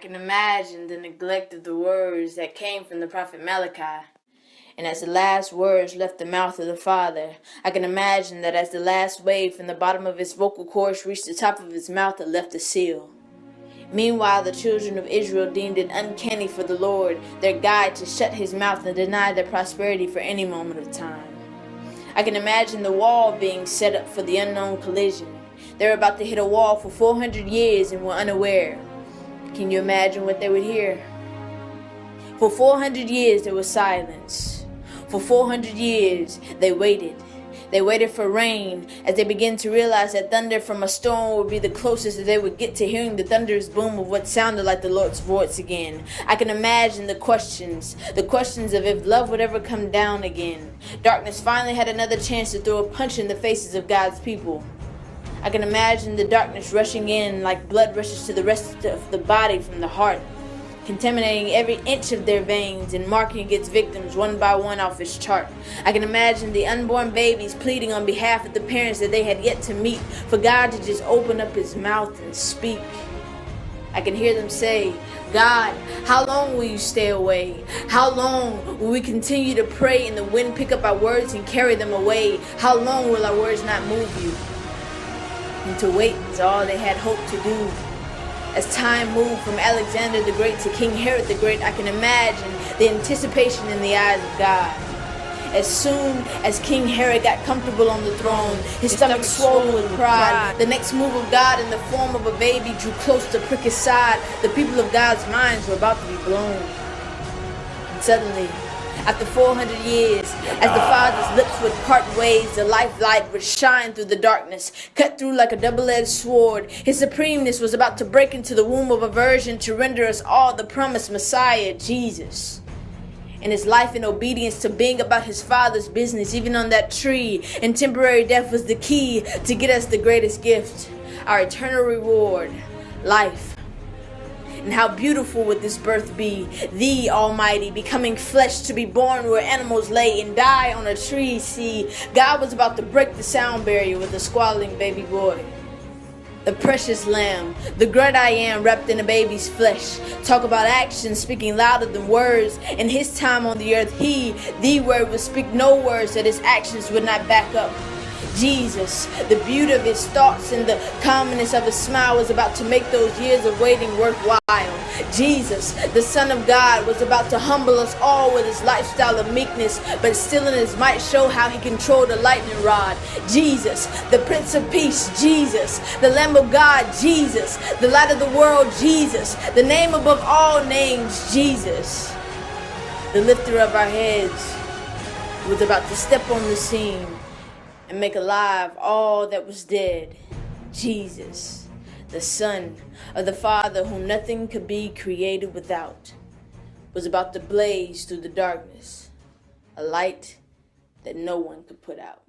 can imagine the neglect of the words that came from the prophet Malachi. And as the last words left the mouth of the Father, I can imagine that as the last wave from the bottom of his vocal cords reached the top of his mouth, it left a seal. Meanwhile, the children of Israel deemed it uncanny for the Lord, their guide, to shut his mouth and deny their prosperity for any moment of time. I can imagine the wall being set up for the unknown collision. They were about to hit a wall for 400 years and were unaware. Can you imagine what they would hear? For 400 years there was silence. For 400 years they waited. They waited for rain as they began to realize that thunder from a storm would be the closest that they would get to hearing the thunderous boom of what sounded like the Lord's voice again. I can imagine the questions of if love would ever come down again. Darkness finally had another chance to throw a punch in the faces of God's people. I can imagine the darkness rushing in like blood rushes to the rest of the body from the heart, contaminating every inch of their veins and marking its victims one by one off its chart. I can imagine the unborn babies pleading on behalf of the parents that they had yet to meet for God to just open up his mouth and speak. I can hear them say, God, how long will you stay away? How long will we continue to pray and the wind pick up our words and carry them away? How long will our words not move you? And to wait is all they had hoped to do. As time moved from Alexander the Great to King Herod the Great, I can imagine the anticipation in the eyes of God. As soon as King Herod got comfortable on the throne, his stomach swollen with pride, the next move of God in the form of a baby drew close to prick his side. The people of God's minds were about to be blown. And suddenly, after 400 years, as the Father's lips would part ways, the light would shine through the darkness, cut through like a double-edged sword. His supremeness was about to break into the womb of a virgin to render us all the promised Messiah, Jesus. And his life in obedience to being about his Father's business, even on that tree, and temporary death was the key to get us the greatest gift, our eternal reward, life. And how beautiful would this birth be, the Almighty becoming flesh to be born where animals lay and die on a tree. See, God was about to break the sound barrier with a squalling baby boy. The precious lamb, the great I am wrapped in a baby's flesh. Talk about actions speaking louder than words. In his time on the earth, he, the word, would speak no words that his actions would not back up. Jesus, the beauty of his thoughts and the calmness of his smile was about to make those years of waiting worthwhile. Jesus, the Son of God, was about to humble us all with his lifestyle of meekness, but still in his might show how he controlled a lightning rod. Jesus, the Prince of Peace, Jesus, the Lamb of God, Jesus, the light of the world, Jesus, the name above all names, Jesus. The lifter of our heads was about to step on the scene and make alive all that was dead. Jesus, the Son of the Father whom nothing could be created without, was about to blaze through the darkness, a light that no one could put out.